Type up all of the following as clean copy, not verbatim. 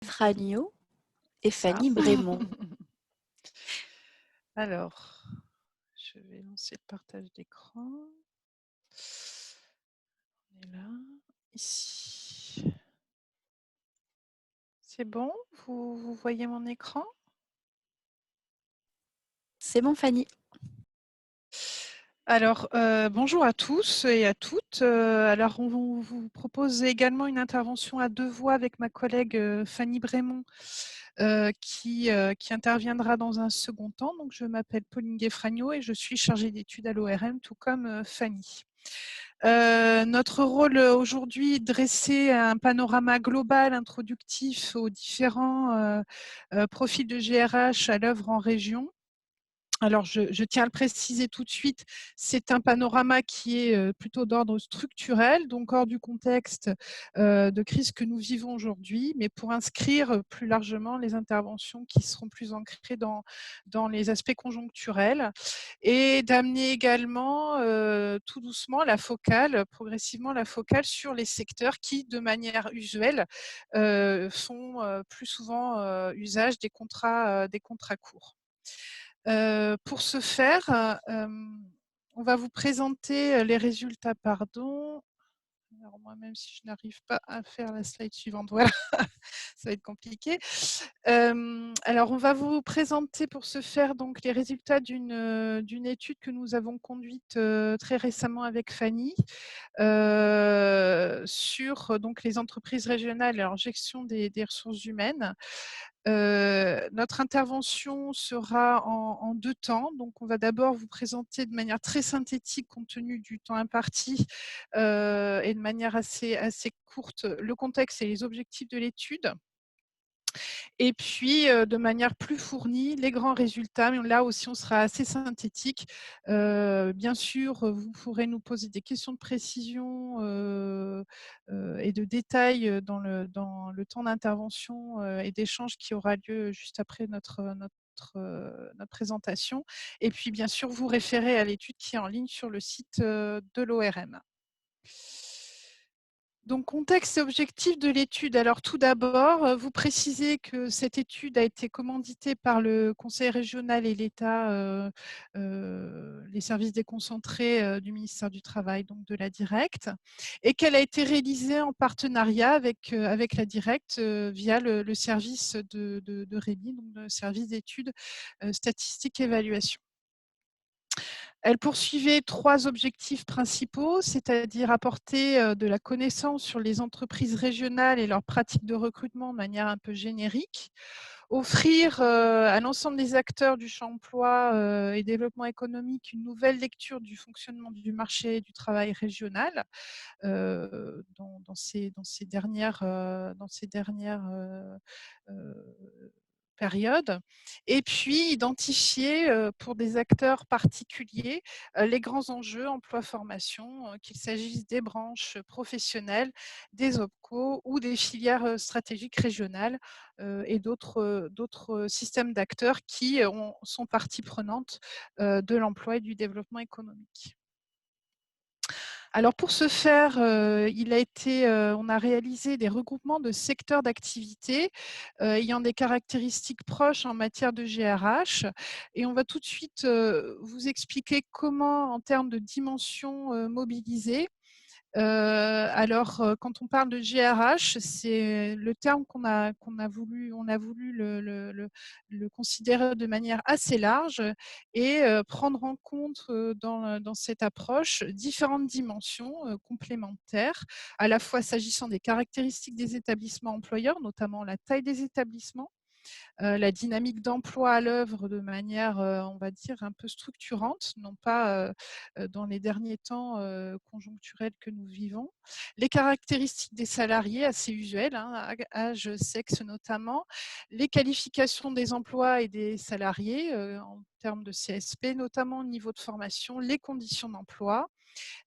Fragno et Ça. Fanny Brémond. Alors, je vais lancer le partage d'écran. On est là, ici. C'est bon? Vous voyez mon écran? C'est bon, Fanny. Alors, bonjour à tous et à toutes. Alors, on vous propose également une intervention à deux voix avec ma collègue Fanny Brémond, qui interviendra dans un second temps. Donc, je m'appelle Pauline Guéfragno et je suis chargée d'études à l'ORM, tout comme Fanny. Notre rôle aujourd'hui est de dresser un panorama global introductif aux différents profils de GRH à l'œuvre en région. Alors, je tiens à le préciser tout de suite, c'est un panorama qui est plutôt d'ordre structurel, donc hors du contexte de crise que nous vivons aujourd'hui, mais pour inscrire plus largement les interventions qui seront plus ancrées dans les aspects conjoncturels et d'amener également tout doucement progressivement la focale sur les secteurs qui, de manière usuelle, font plus souvent usage des contrats courts. Pour ce faire, on va vous présenter les résultats, pardon. Alors moi, même si je n'arrive pas à faire la slide suivante, voilà, ça va être compliqué. Alors, on va vous présenter pour ce faire donc les résultats d'une étude que nous avons conduite très récemment avec Fanny sur donc les entreprises régionales et leur gestion des ressources humaines. Notre intervention sera en deux temps. Donc, on va d'abord vous présenter de manière très synthétique, compte tenu du temps imparti, et de manière assez courte, le contexte et les objectifs de l'étude. Et puis, de manière plus fournie, les grands résultats. Mais là aussi, on sera assez synthétique. Bien sûr, vous pourrez nous poser des questions de précision et de détails dans le temps d'intervention et d'échange qui aura lieu juste après notre présentation. Et puis, bien sûr, vous référez à l'étude qui est en ligne sur le site de l'ORM. Donc, contexte et objectif de l'étude. Alors, tout d'abord, vous précisez que cette étude a été commanditée par le Conseil régional et l'État, les services déconcentrés du ministère du Travail, donc de la Directe, et qu'elle a été réalisée en partenariat avec la Directe via le service de REBI, donc le service d'études statistiques et évaluation. Elle poursuivait trois objectifs principaux, c'est-à-dire apporter de la connaissance sur les entreprises régionales et leurs pratiques de recrutement de manière un peu générique, offrir à l'ensemble des acteurs du champ emploi et développement économique une nouvelle lecture du fonctionnement du marché du travail régional dans ces dernières période, et puis identifier pour des acteurs particuliers les grands enjeux emploi-formation, qu'il s'agisse des branches professionnelles, des OPCO ou des filières stratégiques régionales et d'autres systèmes d'acteurs qui sont partie prenante de l'emploi et du développement économique. Alors pour ce faire, on a réalisé des regroupements de secteurs d'activité ayant des caractéristiques proches en matière de GRH, et on va tout de suite vous expliquer comment, en termes de dimension, mobiliser. Alors, quand on parle de GRH, c'est le terme on a voulu le considérer de manière assez large et prendre en compte dans cette approche différentes dimensions complémentaires, à la fois s'agissant des caractéristiques des établissements employeurs, notamment la taille des établissements, la dynamique d'emploi à l'œuvre de manière, on va dire, un peu structurante, non pas dans les derniers temps conjoncturels que nous vivons. Les caractéristiques des salariés, assez usuelles, hein, âge, sexe notamment. Les qualifications des emplois et des salariés en termes de CSP, notamment au niveau de formation, les conditions d'emploi.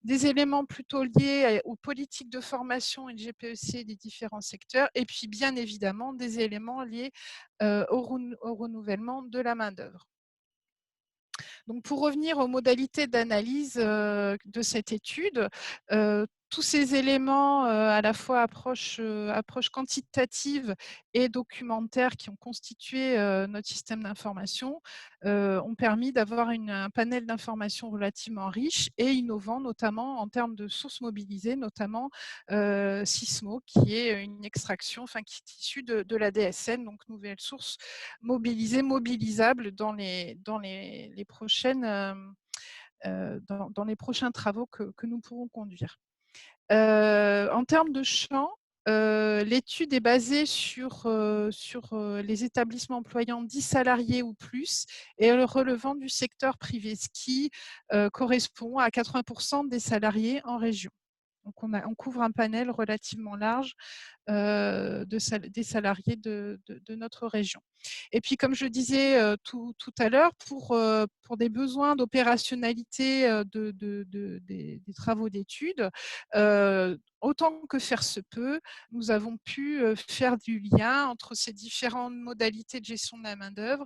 Des éléments plutôt liés aux politiques de formation et de GPEC des différents secteurs, et puis bien évidemment des éléments liés au renouvellement de la main-d'œuvre. Donc, pour revenir aux modalités d'analyse de cette étude, tous ces éléments, à la fois approche quantitative et documentaire qui ont constitué, notre système d'information, ont permis d'avoir un panel d'informations relativement riche et innovant, notamment en termes de sources mobilisées, notamment, Sysmo qui est une extraction, enfin qui est issue de la DSN, donc nouvelle source mobilisée, mobilisable dans les prochaines, dans les prochains travaux que nous pourrons conduire. En termes de champ, l'étude est basée sur les établissements employant 10 salariés ou plus et relevant du secteur privé, ce qui correspond à 80% des salariés en région. Donc on couvre un panel relativement large des salariés de notre région. Et puis, comme je disais tout à l'heure, pour des besoins d'opérationnalité des travaux d'études, autant que faire se peut, nous avons pu faire du lien entre ces différentes modalités de gestion de la main-d'œuvre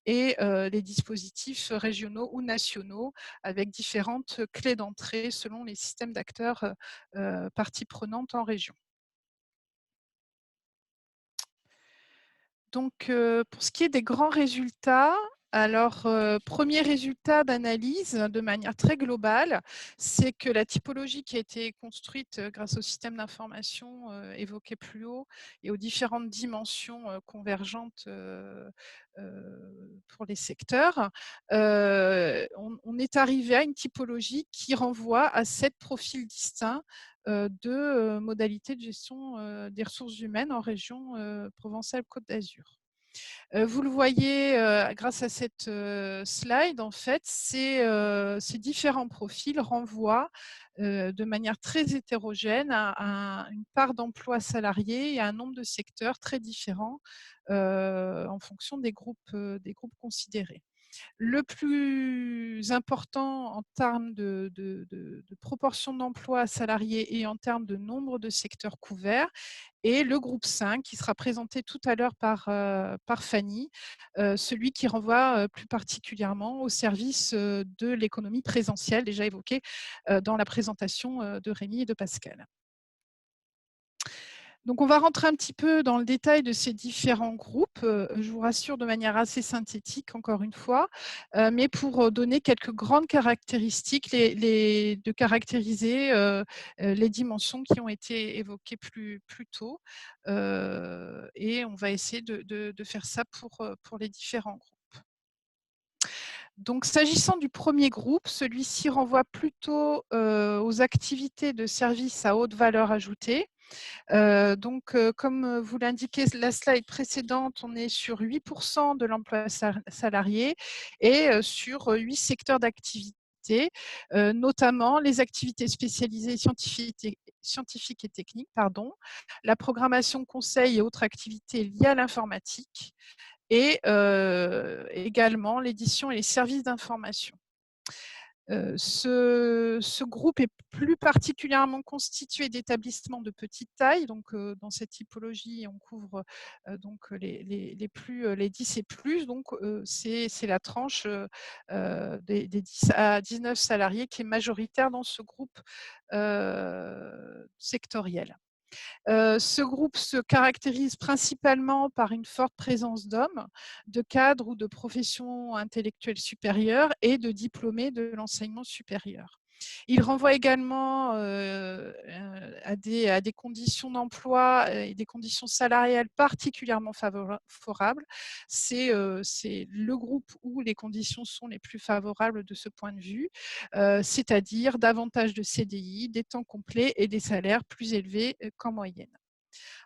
et les dispositifs régionaux ou nationaux avec différentes clés d'entrée selon les systèmes d'acteurs parties prenantes en région. Donc, pour ce qui est des grands résultats, alors, premier résultat d'analyse de manière très globale, c'est que la typologie qui a été construite grâce au système d'information évoqué plus haut et aux différentes dimensions convergentes pour les secteurs, on est arrivé à une typologie qui renvoie à 7 profils distincts de modalités de gestion des ressources humaines en région Provence-Alpes-Côte d'Azur. Vous le voyez grâce à cette slide, en fait, ces différents profils renvoient de manière très hétérogène à une part d'emplois salariés et à un nombre de secteurs très différents en fonction des groupes considérés. Le plus important en termes de proportion d'emplois salariés et en termes de nombre de secteurs couverts est le groupe 5 qui sera présenté tout à l'heure par Fanny, celui qui renvoie plus particulièrement au service de l'économie présentielle déjà évoqué dans la présentation de Rémi et de Pascal. Donc, on va rentrer un petit peu dans le détail de ces différents groupes. Je vous rassure de manière assez synthétique, encore une fois, mais pour donner quelques grandes caractéristiques, de caractériser les dimensions qui ont été évoquées plus tôt. Et on va essayer de faire ça pour les différents groupes. Donc, s'agissant du premier groupe, celui-ci renvoie plutôt aux activités de services à haute valeur ajoutée. Donc, comme vous l'indiquait la slide précédente, on est sur 8% de l'emploi salarié et sur 8 secteurs d'activité, notamment les activités spécialisées scientifiques et techniques, la programmation conseil et autres activités liées à l'informatique et également l'édition et les services d'information. Ce groupe est plus particulièrement constitué d'établissements de petite taille. Donc, dans cette typologie, on couvre donc les 10 et plus. Donc, c'est la tranche des 10 à 19 salariés qui est majoritaire dans ce groupe sectoriel. Ce groupe se caractérise principalement par une forte présence d'hommes, de cadres ou de professions intellectuelles supérieures et de diplômés de l'enseignement supérieur. Il renvoie également à des conditions d'emploi et des conditions salariales particulièrement favorables. C'est le groupe où les conditions sont les plus favorables de ce point de vue, c'est-à-dire davantage de CDI, des temps complets et des salaires plus élevés qu'en moyenne.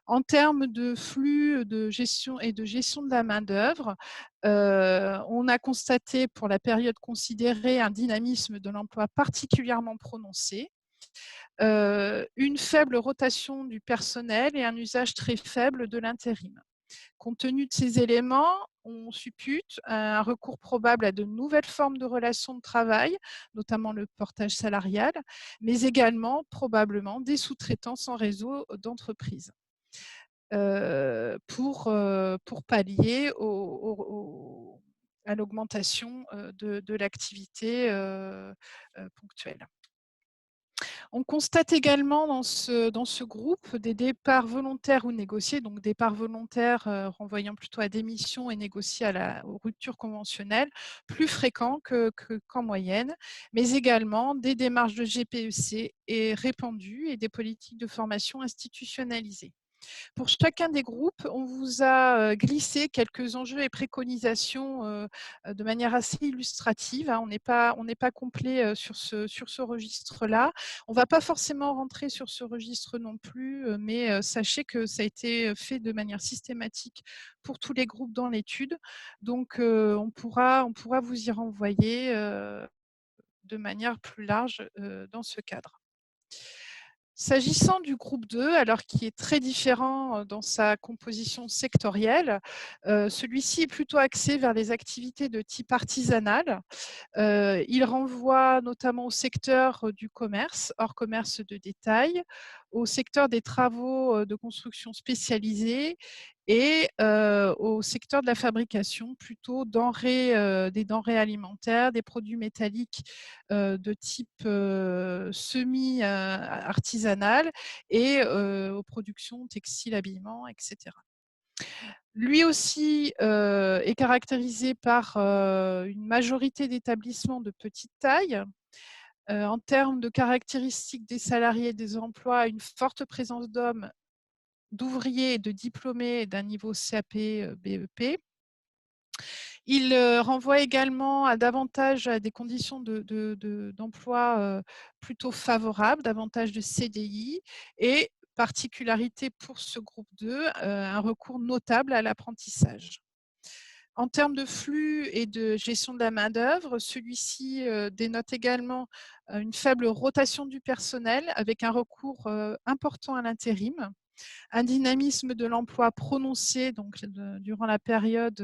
En termes de flux de gestion de la main-d'œuvre, on a constaté pour la période considérée un dynamisme de l'emploi particulièrement prononcé, une faible rotation du personnel et un usage très faible de l'intérim. Compte tenu de ces éléments, on suppute un recours probable à de nouvelles formes de relations de travail, notamment le portage salarial, mais également probablement des sous-traitants en réseau d'entreprise. Pour pallier à l'augmentation de l'activité ponctuelle. On constate également dans ce groupe des départs volontaires ou négociés, donc départs volontaires renvoyant plutôt à démission et négociés aux ruptures conventionnelles, plus fréquents qu'en moyenne, mais également des démarches de GPEC répandues et des politiques de formation institutionnalisées. Pour chacun des groupes, on vous a glissé quelques enjeux et préconisations de manière assez illustrative, hein. On n'est pas complet sur ce registre-là. On ne va pas forcément rentrer sur ce registre non plus, mais sachez que ça a été fait de manière systématique pour tous les groupes dans l'étude. Donc, on pourra vous y renvoyer de manière plus large dans ce cadre. S'agissant du groupe 2, alors qui est très différent dans sa composition sectorielle, celui-ci est plutôt axé vers les activités de type artisanal. Il renvoie notamment au secteur du commerce, hors commerce de détail, au secteur des travaux de construction spécialisés et au secteur de la fabrication, plutôt des denrées alimentaires, des produits métalliques de type semi-artisanal et aux productions textiles, habillement, etc. Lui aussi est caractérisé par une majorité d'établissements de petite taille. En termes de caractéristiques des salariés et des emplois, une forte présence d'hommes, d'ouvriers et de diplômés d'un niveau CAP, BEP. Il renvoie également à des conditions d'emploi plutôt favorables, davantage de CDI et particularité pour ce groupe 2, un recours notable à l'apprentissage. En termes de flux et de gestion de la main-d'œuvre, celui-ci dénote également une faible rotation du personnel avec un recours important à l'intérim, un dynamisme de l'emploi prononcé durant la période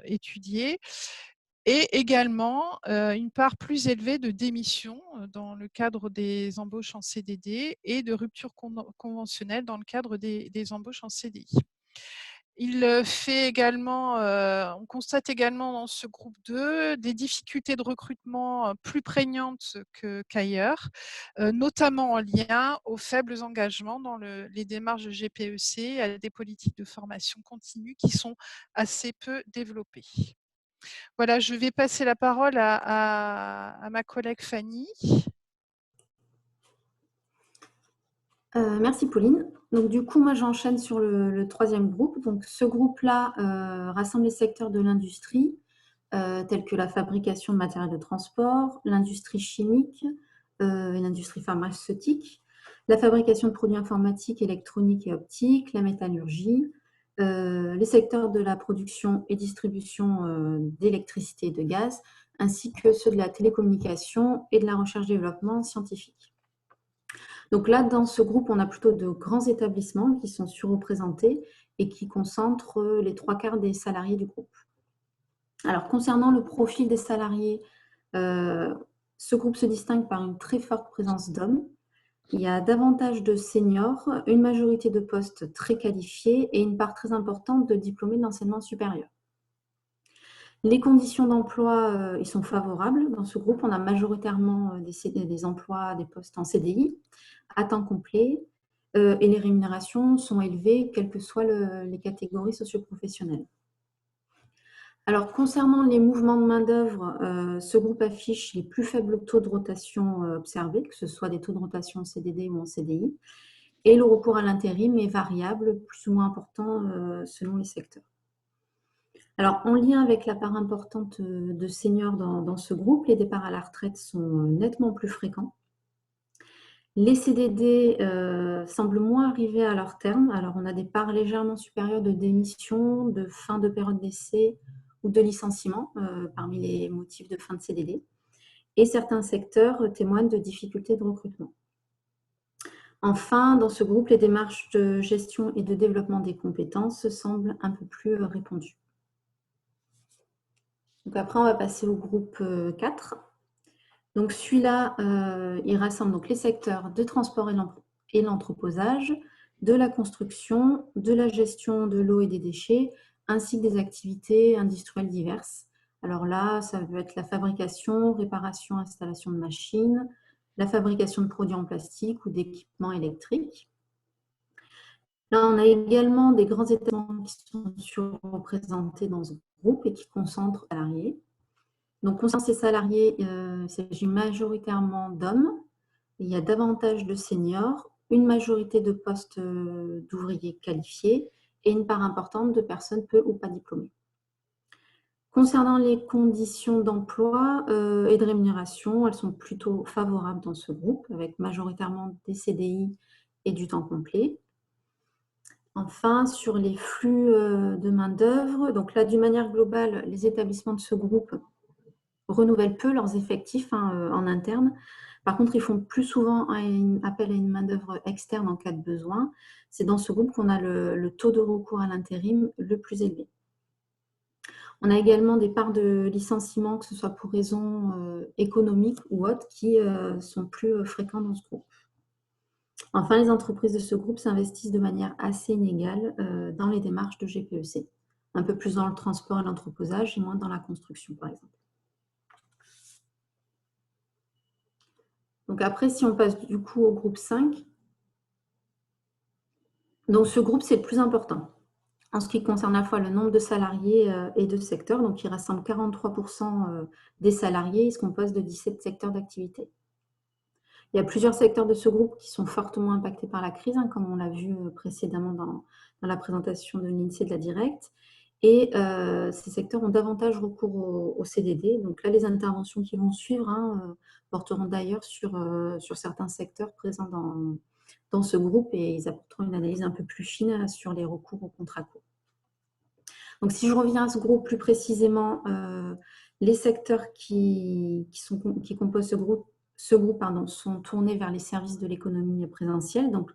étudiée et également une part plus élevée de démissions dans le cadre des embauches en CDD et de ruptures conventionnelles dans le cadre des embauches en CDI. On constate également dans ce groupe 2 des difficultés de recrutement plus prégnantes qu'ailleurs, notamment en lien aux faibles engagements dans les démarches de GPEC, à des politiques de formation continue qui sont assez peu développées. Voilà, je vais passer la parole à ma collègue Fanny. Merci Pauline. Donc du coup, moi j'enchaîne sur le troisième groupe. Donc ce groupe-là rassemble les secteurs de l'industrie, tels que la fabrication de matériels de transport, l'industrie chimique et l'industrie pharmaceutique, la fabrication de produits informatiques, électroniques et optiques, la métallurgie, les secteurs de la production et distribution d'électricité et de gaz, ainsi que ceux de la télécommunication et de la recherche-développement scientifique. Donc là, dans ce groupe, on a plutôt de grands établissements qui sont surreprésentés et qui concentrent les 3/4 des salariés du groupe. Alors, concernant le profil des salariés, ce groupe se distingue par une très forte présence d'hommes. Il y a davantage de seniors, une majorité de postes très qualifiés et une part très importante de diplômés d'enseignement supérieur. Les conditions d'emploi, ils sont favorables. Dans ce groupe, on a majoritairement des emplois, des postes en CDI à temps complet et les rémunérations sont élevées, quelles que soient les catégories socioprofessionnelles. Alors, concernant les mouvements de main-d'œuvre, ce groupe affiche les plus faibles taux de rotation observés, que ce soit des taux de rotation en CDD ou en CDI, et le recours à l'intérim est variable, plus ou moins important selon les secteurs. Alors, en lien avec la part importante de seniors dans ce groupe, les départs à la retraite sont nettement plus fréquents. Les CDD semblent moins arriver à leur terme. Alors, on a des parts légèrement supérieures de démission, de fin de période d'essai ou de licenciement parmi les motifs de fin de CDD. Et certains secteurs témoignent de difficultés de recrutement. Enfin, dans ce groupe, les démarches de gestion et de développement des compétences semblent un peu plus répandues. Donc après, on va passer au groupe 4. Donc celui-là, il rassemble donc les secteurs de transport et l'entreposage, de la construction, de la gestion de l'eau et des déchets, ainsi que des activités industrielles diverses. Alors là, ça peut être la fabrication, réparation, installation de machines, la fabrication de produits en plastique ou d'équipements électriques. Là, on a également des grands établissements qui sont surreprésentés dans ce groupe et qui concentrent les salariés. Donc, concernant ces salariés, il s'agit majoritairement d'hommes. Il y a davantage de seniors, une majorité de postes d'ouvriers qualifiés et une part importante de personnes peu ou pas diplômées. Concernant les conditions d'emploi et de rémunération, elles sont plutôt favorables dans ce groupe, avec majoritairement des CDI et du temps complet. Enfin, sur les flux de main-d'œuvre, donc là, d'une manière globale, les établissements de ce groupe renouvellent peu leurs effectifs en interne. Par contre, ils font plus souvent appel à une main-d'œuvre externe en cas de besoin. C'est dans ce groupe qu'on a le taux de recours à l'intérim le plus élevé. On a également des parts de licenciements, que ce soit pour raisons économiques ou autres, qui sont plus fréquents dans ce groupe. Enfin, les entreprises de ce groupe s'investissent de manière assez inégale dans les démarches de GPEC. Un peu plus dans le transport et l'entreposage et moins dans la construction, par exemple. Donc après, si on passe du coup au groupe 5, donc ce groupe, c'est le plus important en ce qui concerne à la fois le nombre de salariés et de secteurs. Donc, il rassemble 43% des salariés. Il se compose de 17 secteurs d'activité. Il y a plusieurs secteurs de ce groupe qui sont fortement impactés par la crise, comme on l'a vu précédemment dans la présentation de l'INSEE de la Directe. Et ces secteurs ont davantage recours au CDD. Donc là, les interventions qui vont suivre porteront d'ailleurs sur certains secteurs présents dans ce groupe et ils apporteront une analyse un peu plus fine sur les recours au contrat court. Donc, si je reviens à ce groupe plus précisément, les secteurs qui composent ce groupe sont tournés vers les services de l'économie présentielle, donc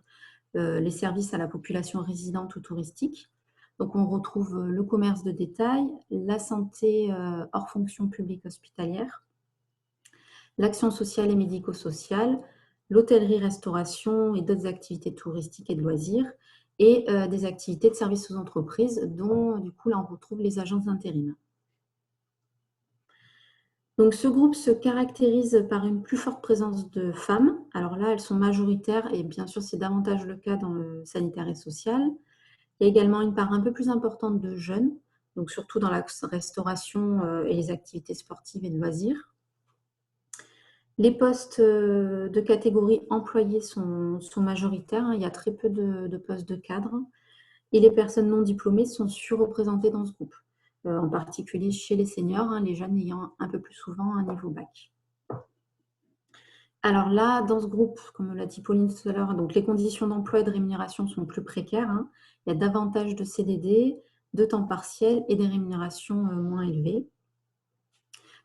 les services à la population résidente ou touristique. Donc, on retrouve le commerce de détail, la santé hors fonction publique hospitalière, l'action sociale et médico-sociale, l'hôtellerie-restauration et d'autres activités touristiques et de loisirs, et des activités de services aux entreprises, dont du coup là on retrouve les agences d'intérim. Donc ce groupe se caractérise par une plus forte présence de femmes. Alors là, elles sont majoritaires et bien sûr c'est davantage le cas dans le sanitaire et social. Il y a également une part un peu plus importante de jeunes, donc surtout dans la restauration et les activités sportives et de loisirs. Les postes de catégorie employés sont majoritaires, il y a très peu de postes de cadre et les personnes non diplômées sont surreprésentées dans ce groupe, en particulier chez les seniors, les jeunes ayant un peu plus souvent un niveau bac. Alors là, dans ce groupe, comme l'a dit Pauline tout à l'heure, donc les conditions d'emploi et de rémunération sont plus précaires. Il y a davantage de CDD, de temps partiel et des rémunérations moins élevées.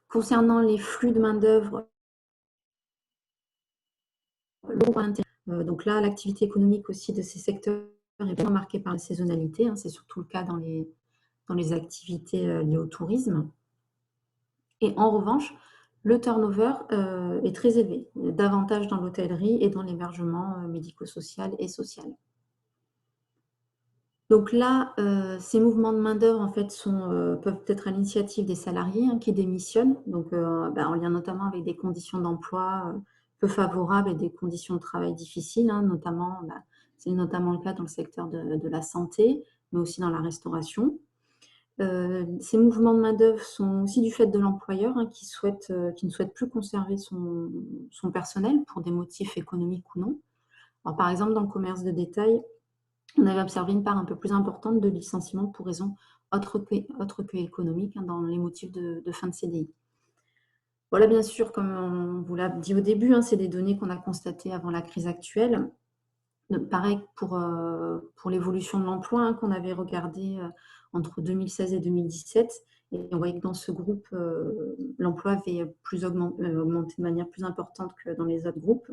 Concernant les flux de main-d'œuvre, donc là, l'activité économique aussi de ces secteurs est bien marquée par la saisonnalité. C'est surtout le cas dans les activités liées au tourisme. Et en revanche, le turnover est très élevé, davantage dans l'hôtellerie et dans l'hébergement médico-social et social. Donc là, ces mouvements de main-d'œuvre en fait, peuvent être à l'initiative des salariés qui démissionnent, donc en lien notamment avec des conditions d'emploi peu favorables et des conditions de travail difficiles, c'est notamment le cas dans le secteur de la santé, mais aussi dans la restauration. Ces mouvements de main-d'œuvre sont aussi du fait de l'employeur qui ne souhaite plus conserver son personnel pour des motifs économiques ou non. Alors, par exemple, dans le commerce de détail, on avait observé une part un peu plus importante de licenciements pour raisons autres que économiques dans les motifs de fin de CDI. Voilà, bien sûr, comme on vous l'a dit au début, c'est des données qu'on a constatées avant la crise actuelle. Pareil pour l'évolution de l'emploi qu'on avait regardé entre 2016 et 2017. Et on voyait que dans ce groupe, l'emploi avait augmenté de manière plus importante que dans les autres groupes.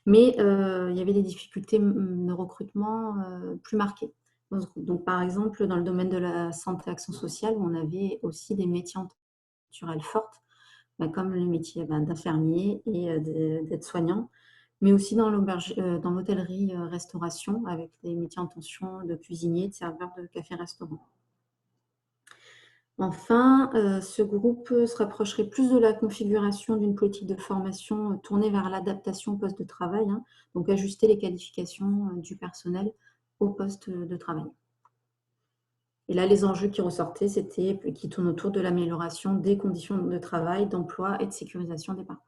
Mais il y avait des difficultés de recrutement plus marquées dans ce groupe. Donc, par exemple, dans le domaine de la santé et action sociale, où on avait aussi des métiers en culturels fortes, comme les métiers d'infirmier et d'aide-soignant, mais aussi dans l'hôtellerie-restauration, avec des métiers en tension de cuisinier, de serveur de café-restaurant. Enfin, ce groupe se rapprocherait plus de la configuration d'une politique de formation tournée vers l'adaptation au poste de travail, hein, donc ajuster les qualifications du personnel au poste de travail. Et là, les enjeux qui ressortaient, qui tournent autour de l'amélioration des conditions de travail, d'emploi et de sécurisation des parcours.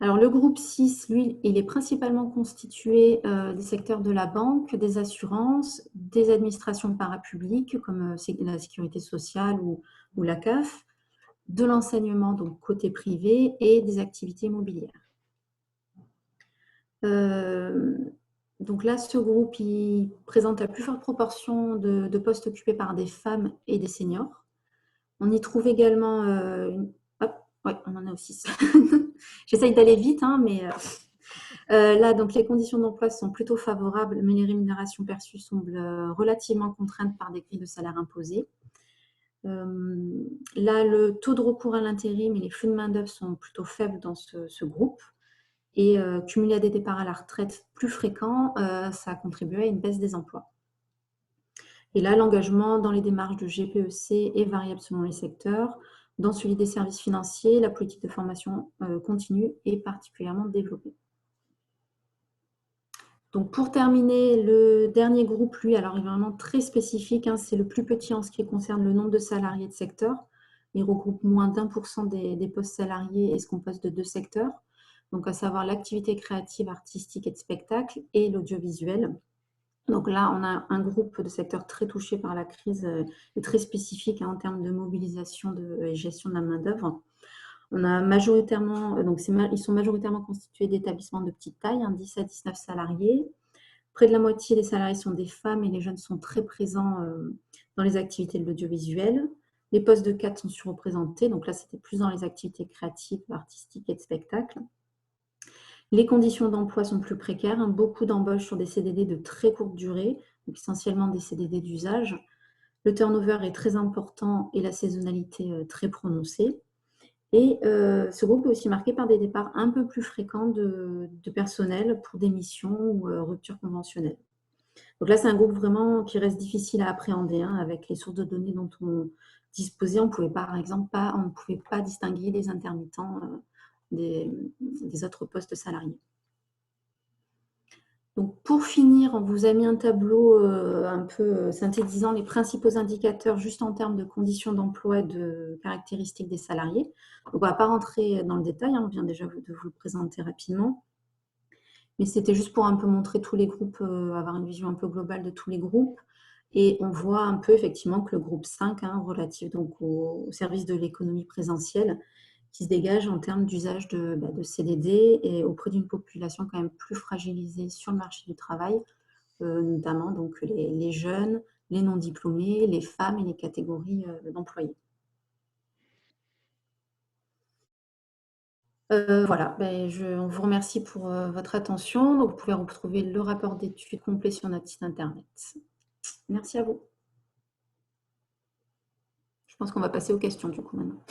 Alors, le groupe 6, lui, il est principalement constitué des secteurs de la banque, des assurances, des administrations parapubliques comme la sécurité sociale ou la CAF, de l'enseignement, donc côté privé, et des activités immobilières. Donc là, ce groupe, il présente la plus forte proportion de postes occupés par des femmes et des seniors. On y trouve également ouais, on en a aussi. J'essaye d'aller vite, hein, mais là, donc les conditions d'emploi sont plutôt favorables, mais les rémunérations perçues semblent relativement contraintes par des grilles de salaire imposées. Là, le taux de recours à l'intérim et les flux de main-d'œuvre sont plutôt faibles dans ce groupe. Et cumulé à des départs à la retraite plus fréquents, ça a contribué à une baisse des emplois. Et là, l'engagement dans les démarches de GPEC est variable selon les secteurs. Dans celui des services financiers, la politique de formation continue est particulièrement développée. Donc pour terminer, le dernier groupe, lui, alors il est vraiment très spécifique, hein, c'est le plus petit en ce qui concerne le nombre de salariés de secteur. Il regroupe moins d'1% des postes salariés et se compose de 2 secteurs, donc à savoir l'activité créative, artistique et de spectacle et l'audiovisuel. Donc là, on a un groupe de secteurs très touché par la crise et très spécifique, hein, en termes de mobilisation et gestion de la main-d'œuvre. On a majoritairement, ils sont majoritairement constitués d'établissements de petite taille, hein, 10 à 19 salariés. Près de la moitié des salariés sont des femmes et les jeunes sont très présents dans les activités de l'audiovisuel. Les postes de cadre sont surreprésentés, donc là c'était plus dans les activités créatives, artistiques et de spectacle. Les conditions d'emploi sont plus précaires, hein, beaucoup d'embauches sur des CDD de très courte durée, donc essentiellement des CDD d'usage. Le turnover est très important et la saisonnalité très prononcée. Et ce groupe est aussi marqué par des départs un peu plus fréquents de personnel pour démission ou rupture conventionnelle. Donc là, c'est un groupe vraiment qui reste difficile à appréhender, hein, avec les sources de données dont on disposait. On pouvait par exemple on ne pouvait pas distinguer les intermittents des autres postes salariés. Donc pour finir, on vous a mis un tableau un peu synthétisant les principaux indicateurs juste en termes de conditions d'emploi et de caractéristiques des salariés. Donc on ne va pas rentrer dans le détail, hein, on vient déjà de vous le présenter rapidement. Mais c'était juste pour un peu montrer tous les groupes, avoir une vision un peu globale de tous les groupes. Et on voit un peu effectivement que le groupe 5, hein, relatif donc au service de l'économie présentielle, qui se dégage en termes d'usage de CDD et auprès d'une population quand même plus fragilisée sur le marché du travail, notamment donc les jeunes, les non-diplômés, les femmes et les catégories d'employés. Voilà, on vous remercie pour votre attention. Donc, vous pouvez retrouver le rapport d'études complet sur notre site internet. Merci à vous. Je pense qu'on va passer aux questions du coup maintenant.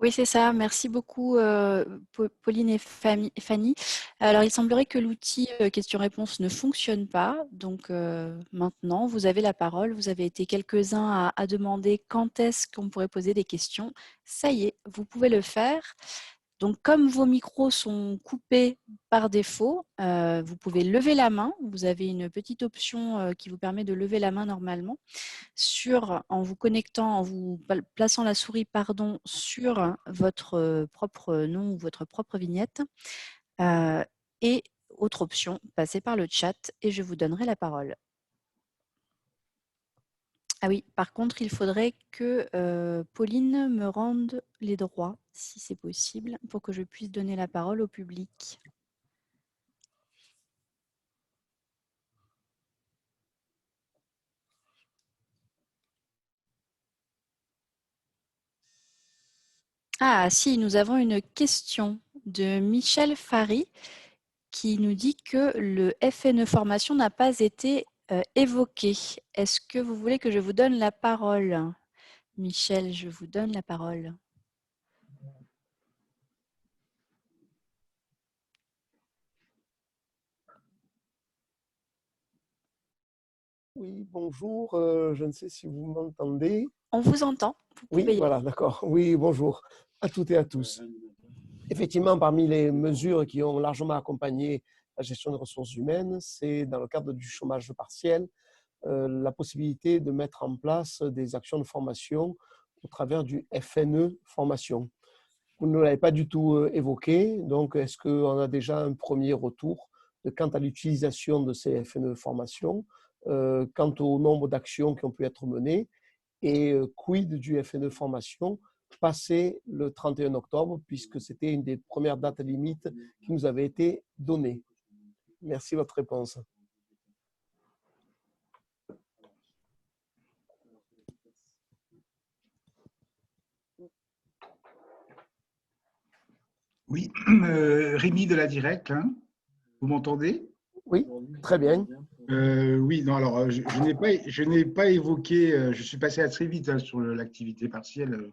Oui, c'est ça. Merci beaucoup, Pauline et Fanny. Alors, il semblerait que l'outil questions-réponses ne fonctionne pas. Donc, maintenant, vous avez la parole. Vous avez été quelques-uns à demander quand est-ce qu'on pourrait poser des questions. Ça y est, vous pouvez le faire. Donc, comme vos micros sont coupés par défaut, vous pouvez lever la main. Vous avez une petite option qui vous permet de lever la main normalement. En vous connectant, en vous plaçant la souris sur votre propre nom ou votre propre vignette. Et autre option, passez par le chat et je vous donnerai la parole. Ah oui, par contre, il faudrait que Pauline me rende les droits, si c'est possible, pour que je puisse donner la parole au public. Ah si, nous avons une question de Michel Fary qui nous dit que le FNE formation n'a pas été évoqué. Est-ce que vous voulez que je vous donne la parole? Michel, je vous donne la parole. Oui, bonjour. Je ne sais si vous m'entendez. On vous entend. Vous Oui, pouvez y aller. voilà, d'accord. Oui, bonjour à toutes et à tous. Effectivement, parmi les mesures qui ont largement accompagné la gestion des ressources humaines, c'est dans le cadre du chômage partiel, la possibilité de mettre en place des actions de formation au travers du FNE formation. Vous ne l'avez pas du tout évoqué, donc est-ce qu'on a déjà un premier retour quant à l'utilisation de ces FNE formations, quant au nombre d'actions qui ont pu être menées, et quid du FNE formation passé le 31 octobre, puisque c'était une des premières dates limites qui nous avait été donnée. Merci de votre réponse. Oui, Rémi de la Direct, hein, vous m'entendez? Oui, très bien. Oui, non, alors je n'ai pas évoqué, je suis passé très vite hein, sur l'activité partielle,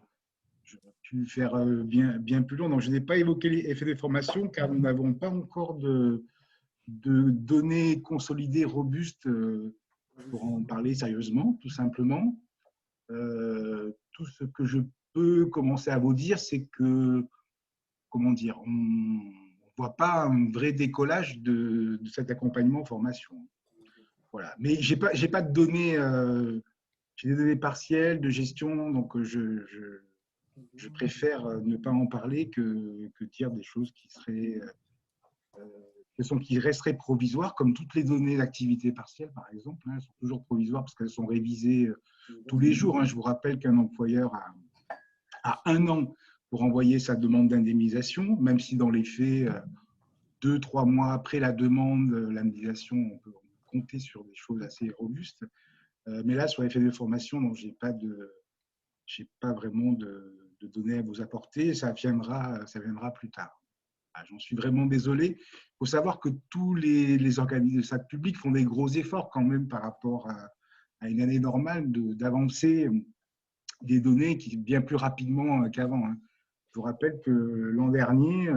je vais pu faire bien plus long, donc je n'ai pas évoqué les effets des formations car nous n'avons pas encore de données consolidées, robustes pour en parler sérieusement, tout simplement. Tout ce que je peux commencer à vous dire, c'est que comment dire, on ne voit pas un vrai décollage de cet accompagnement formation. Voilà. Mais j'ai pas de données, j'ai des données partielles de gestion, donc je préfère ne pas en parler que dire des choses qui seraient, qui resteraient provisoires, comme toutes les données d'activité partielle, par exemple. Hein, elles sont toujours provisoires parce qu'elles sont révisées tous les jours. Hein. Je vous rappelle qu'un employeur a 1 an pour envoyer sa demande d'indemnisation, même si dans les faits, 2-3 mois après la demande, l'indemnisation, on peut compter sur des choses assez robustes. Mais là, sur l'effet de formation, je n'ai pas vraiment de données à vous apporter. Ça viendra plus tard. J'en suis vraiment désolé. Il faut savoir que tous les organismes de SAC public font des gros efforts quand même par rapport à une année normale d'avancer des données bien plus rapidement qu'avant. Hein. Je vous rappelle que l'an dernier,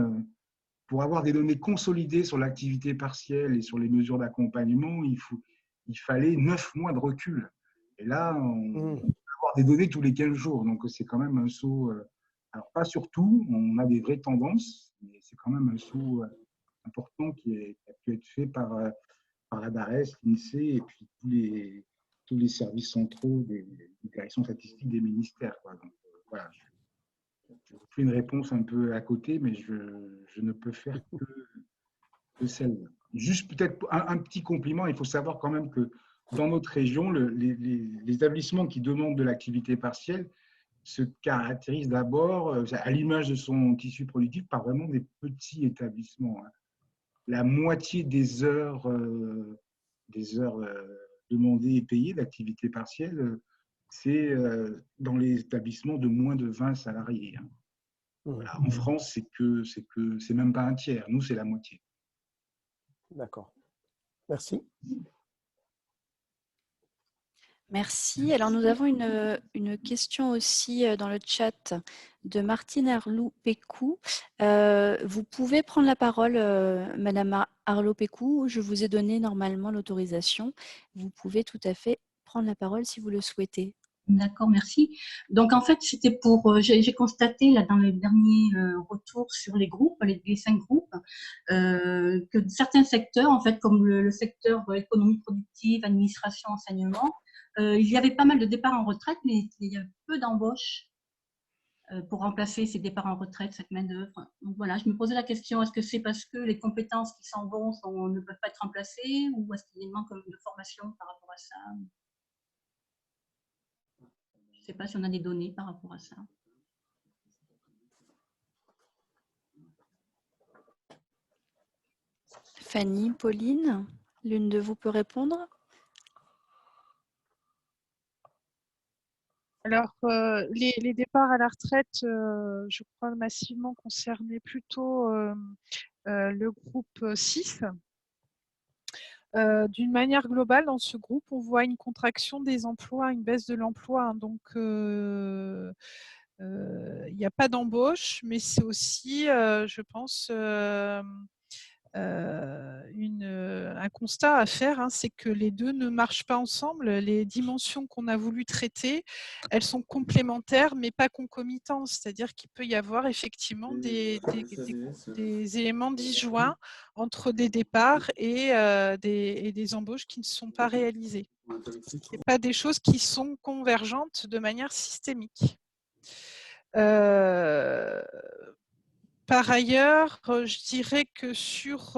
pour avoir des données consolidées sur l'activité partielle et sur les mesures d'accompagnement, il fallait 9 mois de recul. Et là, on peut avoir des données tous les 15 jours. Donc, c'est quand même un saut. Alors, pas sur tout, on a des vraies tendances, mais c'est quand même un saut important qui a pu être fait par la DARES, l'INSEE et puis tous les services centraux des directions statistiques des ministères. Quoi. Donc, voilà, je vous fais une réponse un peu à côté, mais je ne peux faire que celle-là. Juste peut-être un petit compliment, il faut savoir quand même que dans notre région, les établissements qui demandent de l'activité partielle se caractérisent d'abord, à l'image de son tissu productif, par vraiment des petits établissements. Hein. La moitié des heures demandées et payées d'activité partielle, c'est dans les établissements de moins de 20 salariés. Hein. Voilà. En France, c'est même pas un tiers. Nous, c'est la moitié. D'accord. Merci. Merci. Alors, nous avons une question aussi dans le chat de Martine Arlou-Pécou. Vous pouvez prendre la parole, Madame Arlou-Pécou. Je vous ai donné normalement l'autorisation. Vous pouvez tout à fait prendre la parole si vous le souhaitez. D'accord, merci. Donc, en fait, c'était pour, j'ai constaté là dans les derniers retours sur les groupes, les 5 groupes, que certains secteurs, en fait, comme le secteur économie productive, administration, enseignement, il y avait pas mal de départs en retraite, mais il y a peu d'embauches pour remplacer ces départs en retraite, cette main-d'œuvre. Donc voilà, je me posais la question, est-ce que c'est parce que les compétences qui s'en vont ne peuvent pas être remplacées, ou est-ce qu'il y a un manque de formation par rapport à ça? Je ne sais pas si on a des données par rapport à ça. Fanny, Pauline, l'une de vous peut répondre? Alors, les départs à la retraite, je crois massivement concernaient plutôt le groupe 6. D'une manière globale, dans ce groupe, on voit une contraction des emplois, une baisse de l'emploi. Hein, donc, il n'y a pas d'embauche, mais c'est aussi, je pense, un un constat à faire, hein, c'est que les deux ne marchent pas ensemble. Les dimensions qu'on a voulu traiter, elles sont complémentaires mais pas concomitantes. C'est-à-dire qu'il peut y avoir effectivement des éléments disjoints entre des départs et des embauches qui ne sont pas réalisées. Ce n'est pas des choses qui sont convergentes de manière systémique. Par ailleurs, je dirais que sur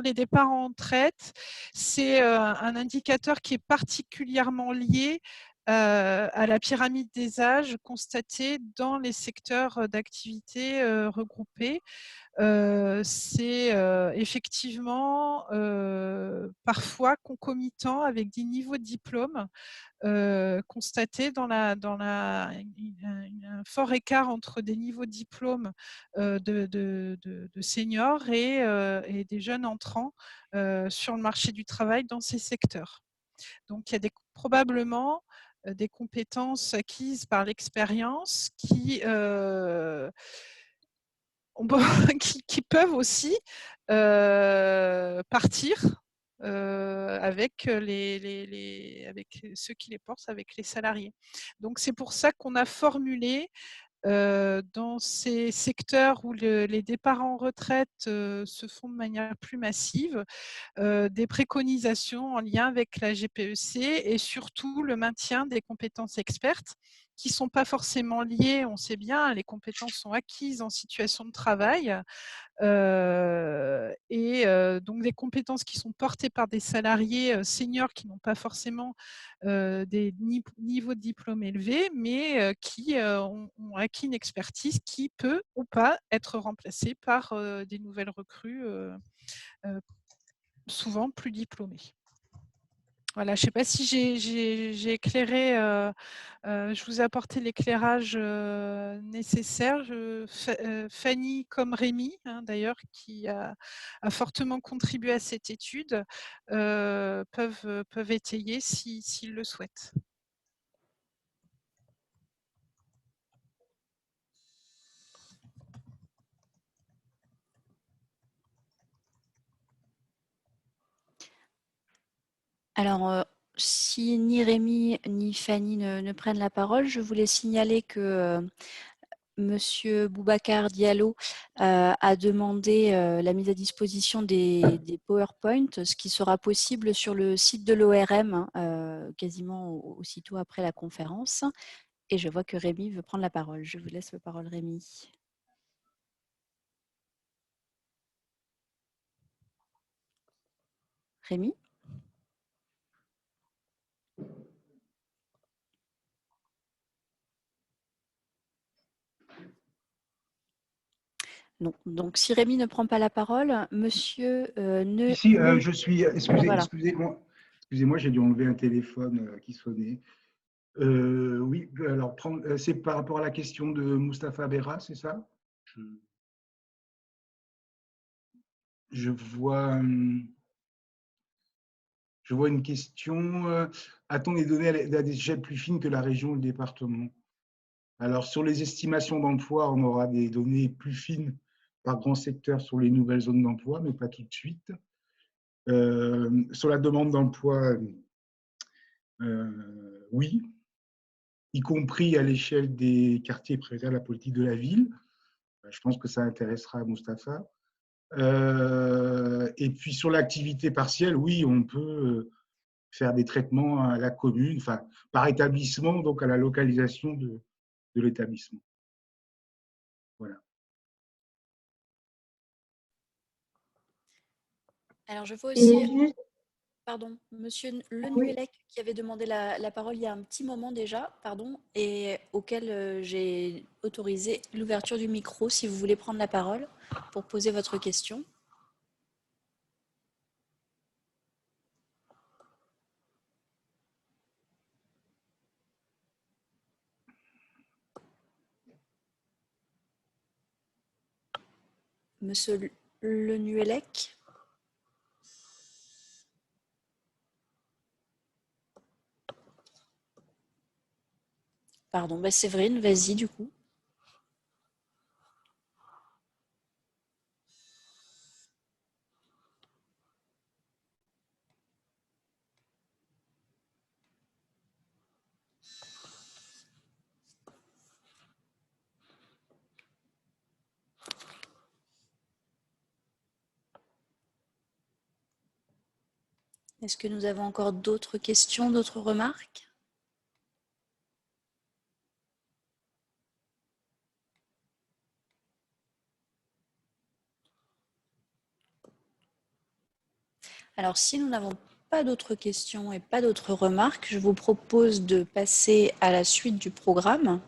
les départs en retraite, c'est un indicateur qui est particulièrement lié à la pyramide des âges constatée dans les secteurs d'activité regroupés. C'est effectivement parfois concomitant avec des niveaux de diplôme constatés dans un fort écart entre des niveaux de diplôme de seniors et des jeunes entrants sur le marché du travail dans ces secteurs. Donc, il y a probablement des compétences acquises par l'expérience qui peuvent aussi partir avec ceux qui les portent, avec les salariés. Donc, c'est pour ça qu'on a formulé dans ces secteurs où les départs en retraite se font de manière plus massive, des préconisations en lien avec la GPEC et surtout le maintien des compétences expertes qui ne sont pas forcément liées, on sait bien, les compétences sont acquises en situation de travail, donc des compétences qui sont portées par des salariés seniors qui n'ont pas forcément des niveaux de diplôme élevés, mais qui ont acquis une expertise qui peut ou pas être remplacée par des nouvelles recrues souvent plus diplômées. Voilà, je ne sais pas si j'ai éclairé, je vous ai apporté l'éclairage nécessaire. Fanny comme Rémi, hein, d'ailleurs, qui a fortement contribué à cette étude, peuvent étayer s'ils le souhaitent. Alors, si ni Rémi ni Fanny ne prennent la parole, je voulais signaler que Monsieur Boubacar Diallo a demandé la mise à disposition des PowerPoint, ce qui sera possible sur le site de l'ORM quasiment aussitôt après la conférence. Et je vois que Rémi veut prendre la parole. Je vous laisse la parole, Rémi. Rémi ? Non. Donc, si Rémi ne prend pas la parole, monsieur je suis. Excusez-moi, j'ai dû enlever un téléphone qui sonnait. Oui, alors c'est par rapport à la question de Moustapha Berra, c'est ça? Je vois une question. A-t-on des données à des échelles plus fines que la région ou le département? Alors, sur les estimations d'emploi, on aura des données plus fines par grand secteur sur les nouvelles zones d'emploi, mais pas tout de suite. Sur la demande d'emploi, oui, y compris à l'échelle des quartiers prioritaires de la politique de la ville. Je pense que ça intéressera Moustapha. Et puis sur l'activité partielle, oui, on peut faire des traitements à la commune, enfin, par établissement, donc à la localisation de l'établissement. Voilà. Alors, je vois aussi, pardon, monsieur Le Nuellec qui avait demandé la parole il y a un petit moment déjà, pardon, et auquel j'ai autorisé l'ouverture du micro si vous voulez prendre la parole pour poser votre question. Monsieur Le Nuellec. Pardon, bah Séverine, vas-y du coup. Est-ce que nous avons encore d'autres questions, d'autres remarques? Alors, si nous n'avons pas d'autres questions et pas d'autres remarques, je vous propose de passer à la suite du programme.